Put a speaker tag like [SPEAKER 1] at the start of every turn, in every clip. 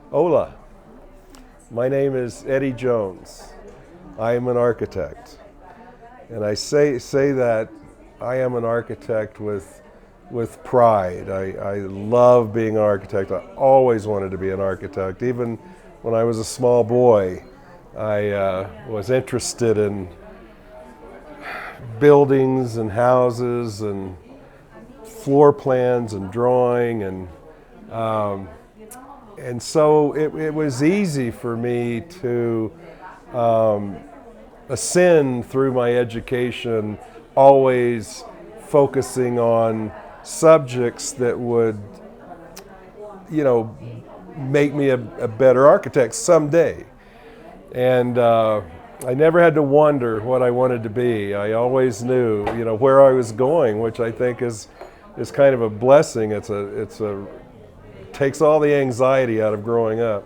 [SPEAKER 1] Hola, my name is Eddie Jones. I am an architect. And I say that I am an architect with pride. I love being an architect. I always wanted to be an architect. Even when I was a small boy, I was interested in buildings and houses and floor plans and drawing and so it was easy for me to ascend through my education, always focusing on subjects that would, make me a better architect someday. And I never had to wonder what I wanted to be. I always knew, where I was going, which I think is kind of a blessing. It takes all the anxiety out of growing up.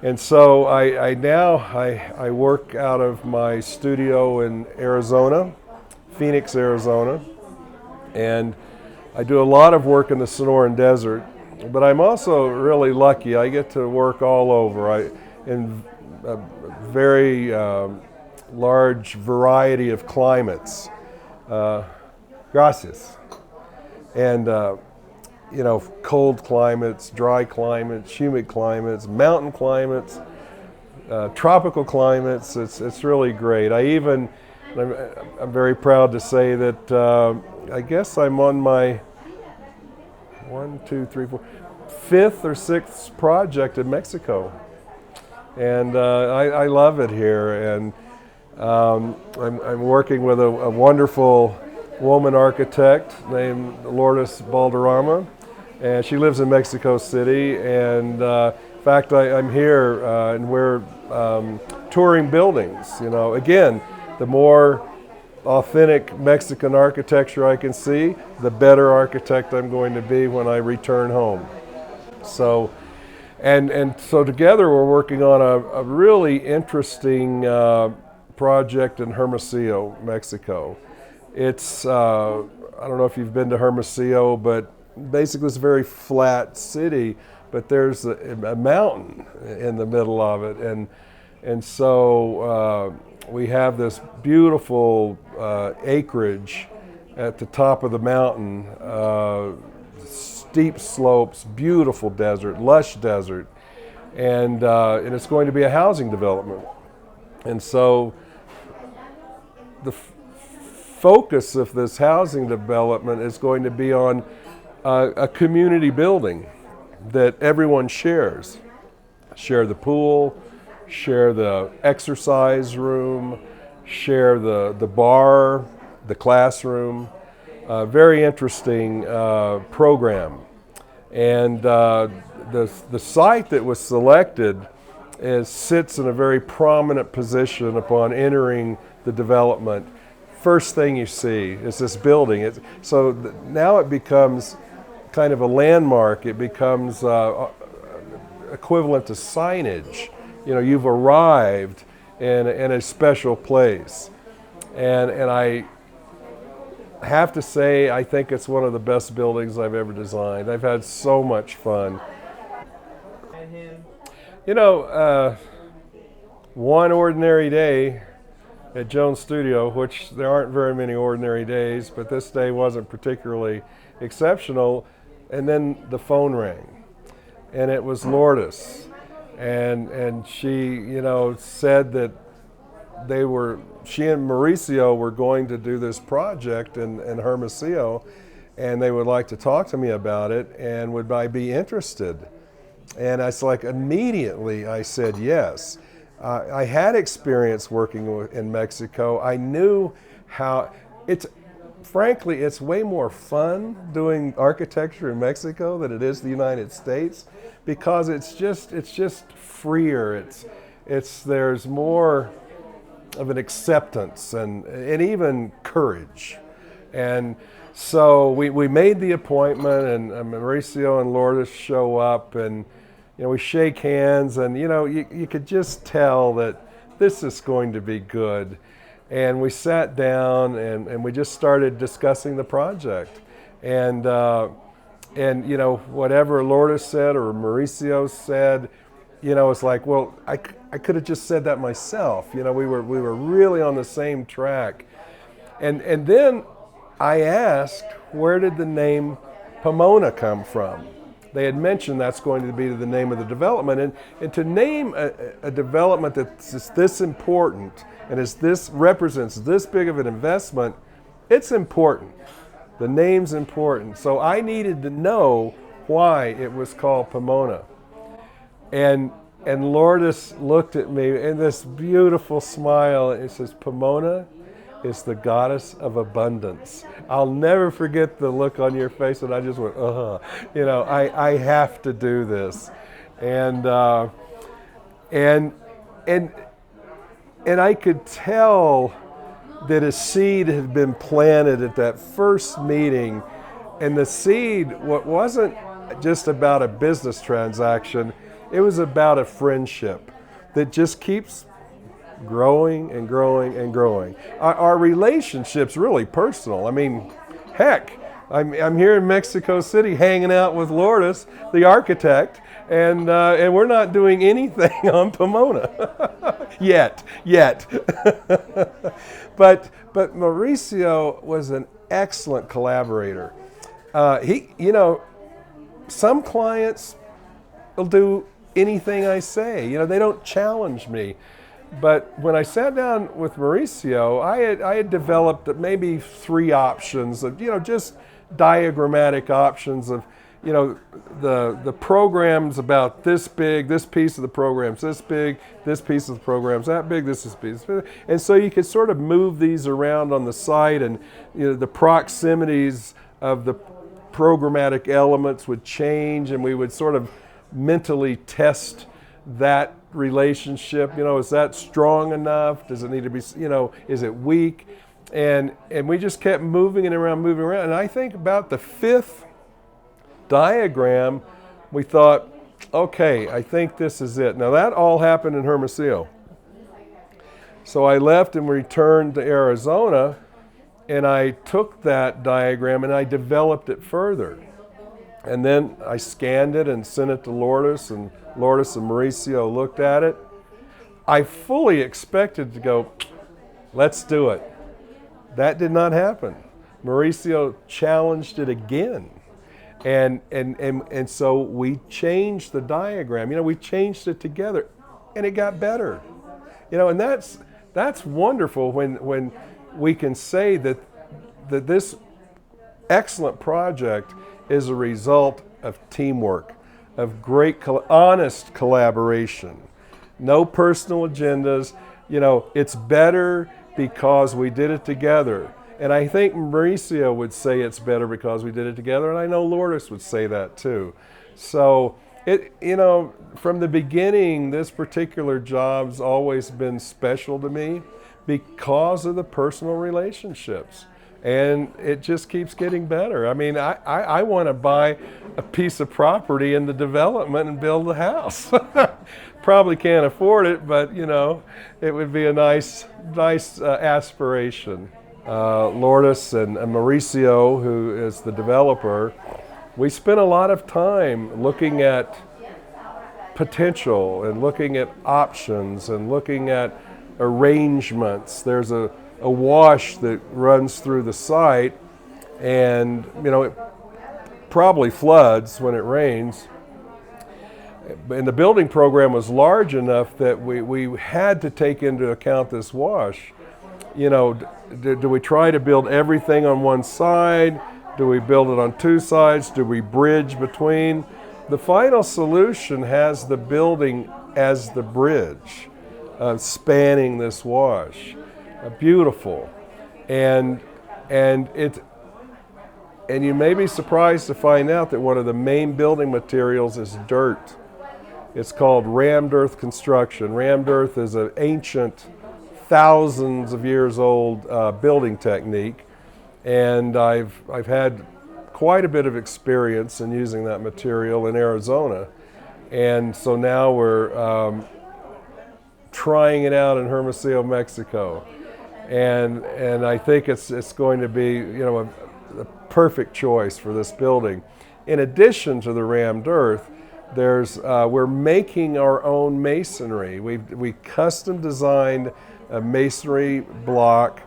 [SPEAKER 1] And so I work out of my studio in Arizona, Phoenix, Arizona, and I do a lot of work in the Sonoran Desert. But I'm also really lucky. I get to work all over. In a very large variety of climates. Gracias. And cold climates, dry climates, humid climates, mountain climates, tropical climates. It's really great. I'm very proud to say that I guess I'm on my fifth or sixth project in Mexico, and I love it here. And I'm working with a wonderful woman architect named Lourdes Balderrama, and she lives in Mexico City. And in fact, I'm here and we're touring buildings. Again, the more authentic Mexican architecture I can see, the better architect I'm going to be when I return home. So, and so together we're working on a really interesting project in Hermosillo, Mexico. It's I don't know if you've been to Hermosillo, but basically it's a very flat city, but there's a mountain in the middle of it, and so we have this beautiful acreage at the top of the mountain, steep slopes, beautiful desert, lush desert, and it's going to be a housing development. And so the focus of this housing development is going to be on a community building that everyone shares. Share the pool, share the exercise room, share the bar, the classroom. Very interesting program. And the site that was selected sits in a very prominent position upon entering the development. First thing you see is this building. Now it becomes kind of a landmark. It becomes equivalent to signage. You've arrived in a special place. And I have to say, I think it's one of the best buildings I've ever designed. I've had so much fun. One ordinary day at Jones Studio, which there aren't very many ordinary days, but this day wasn't particularly exceptional, and then the phone rang, and it was Lourdes, and she, said that she and Mauricio were going to do this project in Hermosillo, and they would like to talk to me about it, and would I be interested? And it's like immediately I said yes. I had experience working in Mexico. I knew how frankly, it's way more fun doing architecture in Mexico than it is the United States, because it's just freer. There's more of an acceptance and even courage. And so we made the appointment, and Mauricio and Lourdes show up, and we shake hands, and you could just tell that this is going to be good. And we sat down and we just started discussing the project. And and whatever Lourdes said or Mauricio said, it's like, well, I could have just said that myself. We were really on the same track. And then I asked, where did the name Pomona come from? They had mentioned that's going to be the name of the development. And to name a development that's this important and represents this big of an investment, it's important. The name's important. So I needed to know why it was called Pomona. And Lourdes looked at me in this beautiful smile and says, Pomona is the goddess of abundance. I'll never forget the look on your face, and I just went, I have to do this. And I could tell that a seed had been planted at that first meeting, and the seed wasn't just about a business transaction, it was about a friendship that just keeps growing and growing and growing. Our relationship's really personal. I mean, heck, I'm here in Mexico City hanging out with Lourdes, the architect, and we're not doing anything on Pomona yet. But Mauricio was an excellent collaborator. Some clients will do anything I say. They don't challenge me. But when I sat down with Mauricio, I had developed maybe 3 options of, just diagrammatic options of, the program's about this big, this piece of the program's this big, this piece of the program's that big, this is big. And so you could sort of move these around on the site, and the proximities of the programmatic elements would change, and we would sort of mentally test that relationship. Is that strong enough? Does it need to be, is it weak? And we just kept moving around. And I think about the 5th diagram, we thought, okay, I think this is it. Now that all happened in Hermosillo. So I left and returned to Arizona, and I took that diagram and I developed it further. And then I scanned it and sent it to Lourdes, and Lourdes and Mauricio looked at it. I fully expected to go, let's do it. That did not happen. Mauricio challenged it again. And so we changed the diagram. We changed it together, and it got better. And that's wonderful when we can say that this excellent project is a result of teamwork, of great, honest collaboration. No personal agendas. It's better because we did it together. And I think Mauricio would say it's better because we did it together, and I know Lourdes would say that too. So, from the beginning, this particular job's always been special to me because of the personal relationships. And it just keeps getting better. I mean, I want to buy a piece of property in the development and build a house. Probably can't afford it, but it would be a nice aspiration. Lourdes and Mauricio, who is the developer, we spent a lot of time looking at potential and looking at options and looking at arrangements. There's a wash that runs through the site, and it probably floods when it rains. And the building program was large enough that we had to take into account this wash. Do we try to build everything on one side? Do we build it on 2 sides? Do we bridge between? The final solution has the building as the bridge, spanning this wash. Beautiful. And you may be surprised to find out that one of the main building materials is dirt. It's called rammed earth construction. Rammed earth is an ancient, thousands of years old building technique, and I've had quite a bit of experience in using that material in Arizona, and so now we're trying it out in Hermosillo, Mexico, and I think it's going to be a perfect choice for this building. in addition to the rammed earth, we're making our own masonry. We custom designed a masonry block,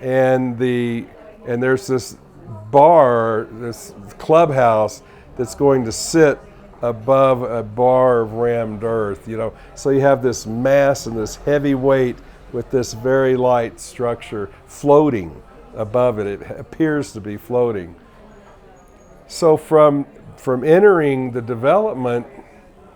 [SPEAKER 1] and there's this bar, this clubhouse that's going to sit above a bar of rammed earth. So you have this mass and this heavy weight with this very light structure floating above it. It appears to be floating. So from entering the development,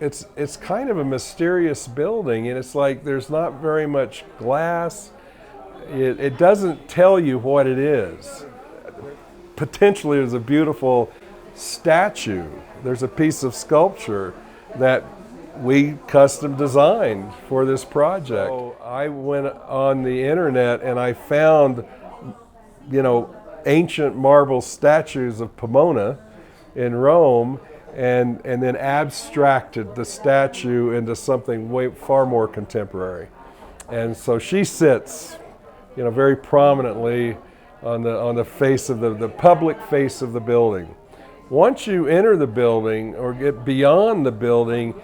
[SPEAKER 1] it's kind of a mysterious building, and it's like there's not very much glass. It doesn't tell you what it is. Potentially there's a beautiful statue. There's a piece of sculpture that we custom designed for this project. So I went on the internet and I found, ancient marble statues of Pomona in Rome, and then abstracted the statue into something far more contemporary. And so she sits, very prominently on the face of the public face of the building. Once you enter the building or get beyond the building,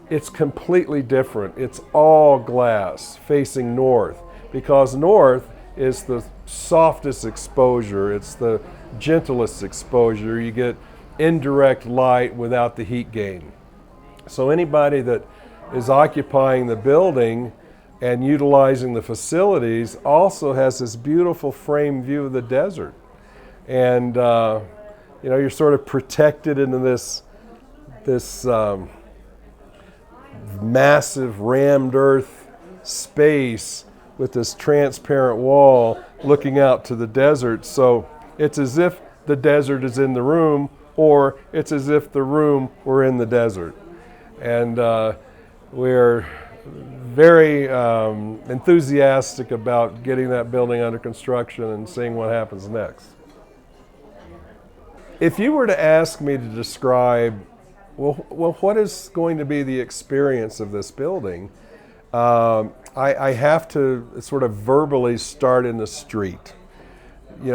[SPEAKER 1] it's completely different. It's all glass facing north, because north is the softest exposure. It's the gentlest exposure. You get indirect light without the heat gain. So anybody that is occupying the building and utilizing the facilities also has this beautiful frame view of the desert. And you're sort of protected into this massive rammed earth space with this transparent wall looking out to the desert. So it's as if the desert is in the room, or it's as if the room were in the desert. And we're very enthusiastic about getting that building under construction and seeing what happens next. If you were to ask me to describe, what is going to be the experience of this building, I have to sort of verbally start in the street,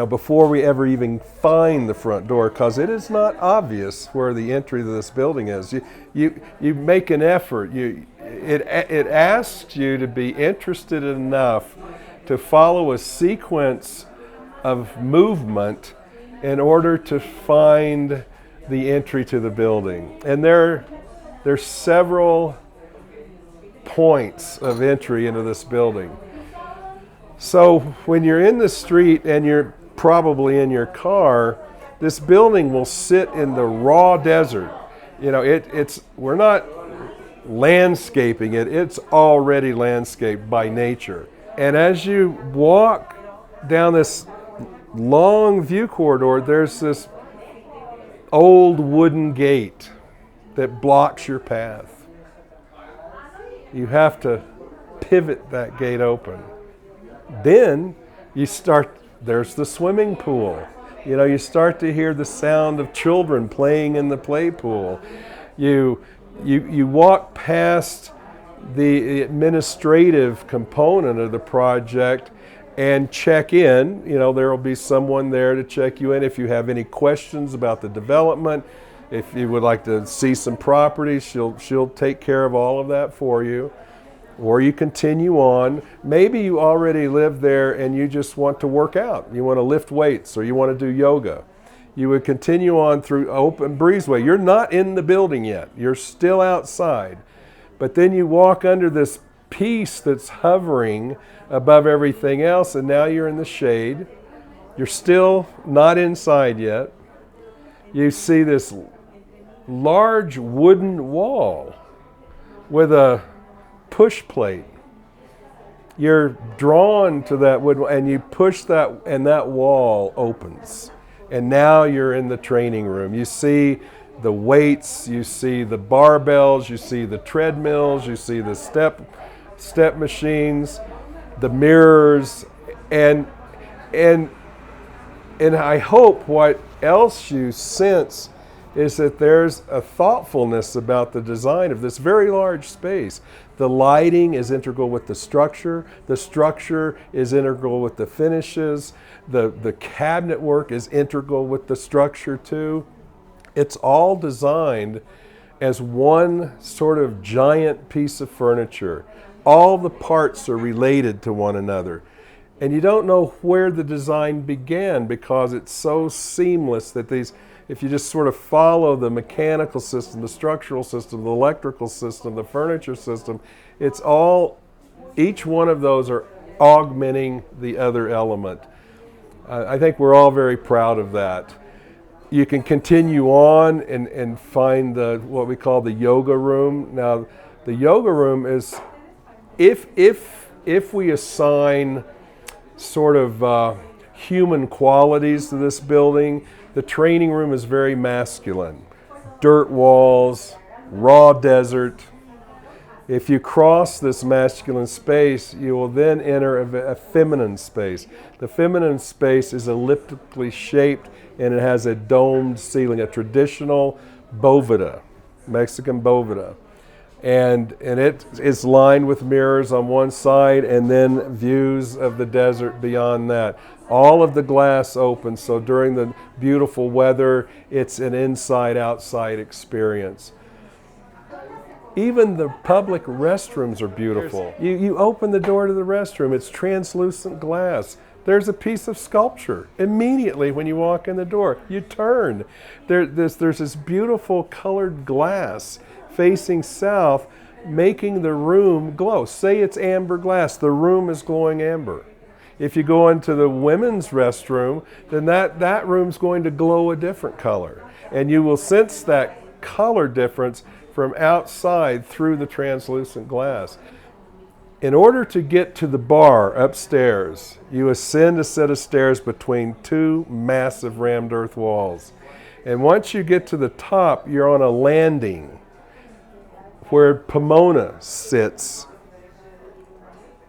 [SPEAKER 1] before we ever even find the front door, because it is not obvious where the entry to this building is. You make an effort. It asks you to be interested enough to follow a sequence of movement in order to find the entry to the building. And there's several points of entry into this building. So when you're in the street and you're probably in your car, this building will sit in the raw desert. We're not landscaping it, it's already landscaped by nature. And as you walk down this long view corridor, there's this old wooden gate that blocks your path. You have to pivot that gate open. Then there's the swimming pool. You start to hear the sound of children playing in the play pool. You walk past the administrative component of the project and check in. There will be someone there to check you in if you have any questions about the development. If you would like to see some properties, she'll take care of all of that for you. Or you continue on. Maybe you already live there and you just want to work out. You want to lift weights or you want to do yoga. You would continue on through open breezeway. You're not in the building yet. You're still outside. But then you walk under this piece that's hovering above everything else, and now you're in the shade. You're still not inside yet. You see this large wooden wall with a push plate. You're drawn to that wood, and you push that, and that wall opens. And now you're in the training room. You see the weights, you see the barbells, you see the treadmills, you see the step machines, the mirrors, and I hope what else you sense is that there's a thoughtfulness about the design of this very large space. The lighting is integral with the structure is integral with the finishes, the cabinet work is integral with the structure too. It's all designed as one sort of giant piece of furniture. All the parts are related to one another. And you don't know where the design began because it's so seamless that if you just sort of follow the mechanical system, the structural system, the electrical system, the furniture system, each one of those are augmenting the other element. I think we're all very proud of that. You can continue on and find what we call the yoga room. Now, the yoga room is, if we assign sort of human qualities to this building, the training room is very masculine. Dirt walls, raw desert. If you cross this masculine space, you will then enter a feminine space. The feminine space is elliptically shaped and it has a domed ceiling, a traditional boveda, Mexican boveda. And it is lined with mirrors on one side and then views of the desert beyond that. All of the glass open, so during the beautiful weather, it's an inside-outside experience. Even the public restrooms are beautiful. You open the door to the restroom, it's translucent glass. There's a piece of sculpture. Immediately when you walk in the door, you turn. There's this beautiful colored glass facing south, making the room glow. Say it's amber glass, the room is glowing amber. If you go into the women's restroom, then that room's going to glow a different color. And you will sense that color difference from outside through the translucent glass. In order to get to the bar upstairs, you ascend a set of stairs between two massive rammed earth walls. And once you get to the top, you're on a landing where Pomona sits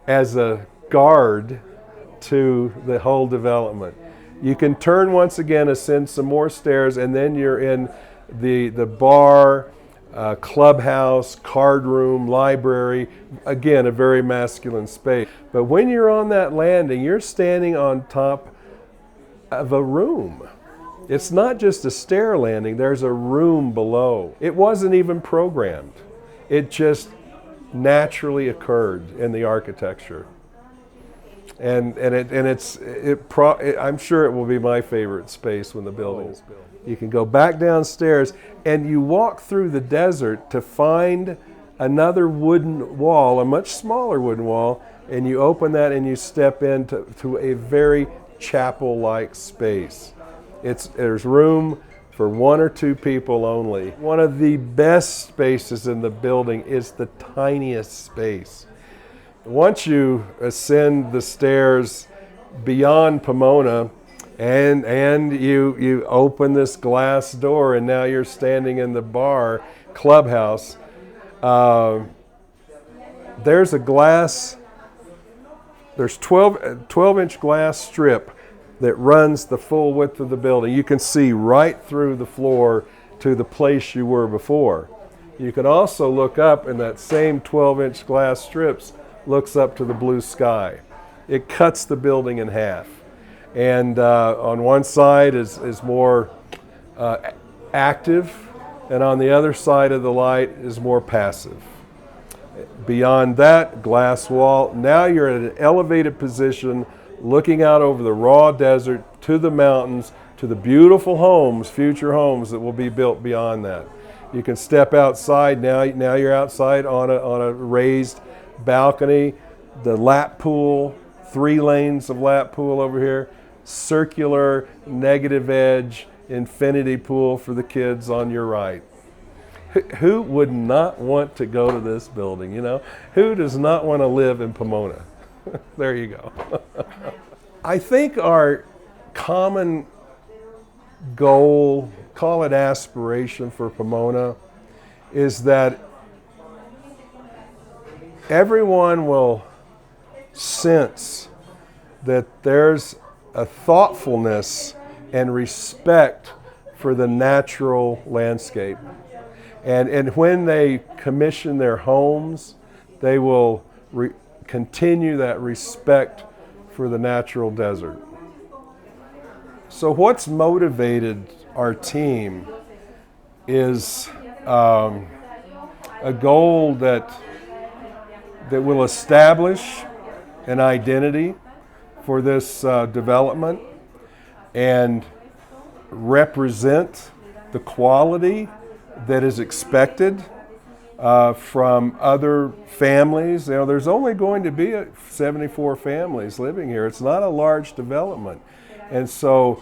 [SPEAKER 1] as a guard to the whole development. You can turn once again, ascend some more stairs, and then you're in the bar, clubhouse, card room, library, again, a very masculine space. But when you're on that landing, you're standing on top of a room. It's not just a stair landing, there's a room below. It wasn't even programmed. It just naturally occurred in the architecture. And I'm sure it will be my favorite space when the building is built. You can go back downstairs and you walk through the desert to find another wooden wall, a much smaller wooden wall, and you open that and you step into a very chapel-like space. There's room for one or two people only. One of the best spaces in the building is the tiniest space. Once you ascend the stairs beyond Pomona and you open this glass door and now you're standing in the bar clubhouse, there's 12-inch glass strip that runs the full width of the building. You can see right through the floor to the place you were before. You can also look up and that same 12-inch glass strips looks up to the blue sky. It cuts the building in half. And on one side is more active, and on the other side of the light is more passive. Beyond that, glass wall. Now you're at an elevated position looking out over the raw desert to the mountains, to the beautiful homes, future homes that will be built beyond that. You can step outside. Now you're outside on a raised balcony. The lap pool, 3 lanes of lap pool over here, circular, negative edge, infinity pool for the kids on your right. Who would not want to go to this building, you know? Who does not want to live in Pomona? There you go. I think our common goal, call it aspiration for Pomona, is that everyone will sense that there's a thoughtfulness and respect for the natural landscape. And when they commission their homes, they will continue that respect for the natural desert. So what's motivated our team is a goal that will establish an identity for this development and represent the quality that is expected from other families. You know, there's only going to be 74 families living here. It's not a large development, and so,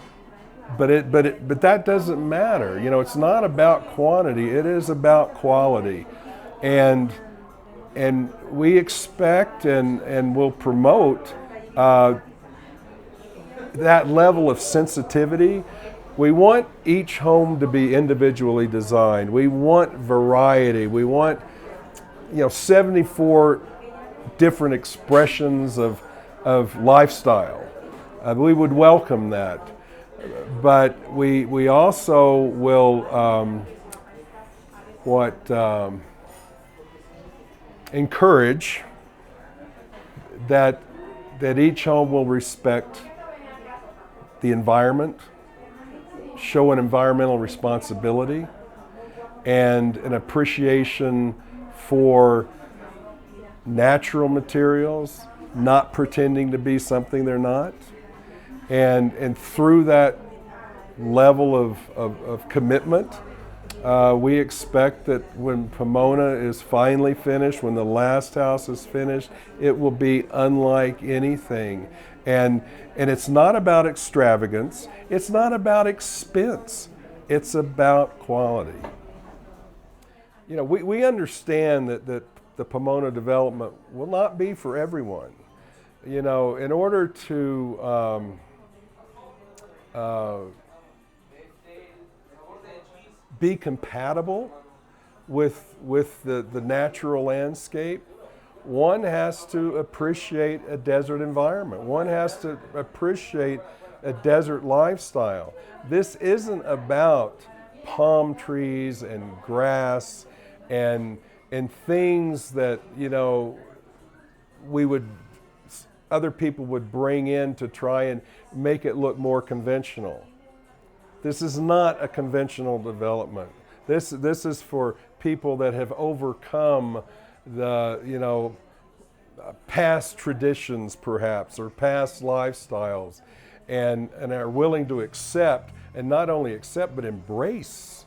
[SPEAKER 1] but that doesn't matter. You know, it's not about quantity. It is about quality, and we expect and will promote that level of sensitivity. We want each home to be individually designed. We want variety. We want, 74 different expressions of lifestyle. We would welcome that. But we also will encourage that each home will respect the environment, show an environmental responsibility, and an appreciation for natural materials, not pretending to be something they're not. And through that level of commitment, we expect that when Pomona is finally finished, when the last house is finished, it will be unlike anything. And it's not about extravagance, it's not about expense, it's about quality. You know, we understand that the Pomona development will not be for everyone. You know, in order to be compatible with the natural landscape, one has to appreciate a desert environment. One has to appreciate a desert lifestyle. This isn't about palm trees and grass and things that, other people would bring in to try and make it look more conventional. This is not a conventional development. This is for people that have overcome the, past traditions perhaps, or past lifestyles, and are willing to accept, and not only accept, but embrace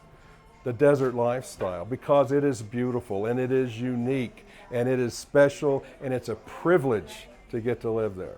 [SPEAKER 1] the desert lifestyle, because it is beautiful, and it is unique, and it is special, and it's a privilege to get to live there.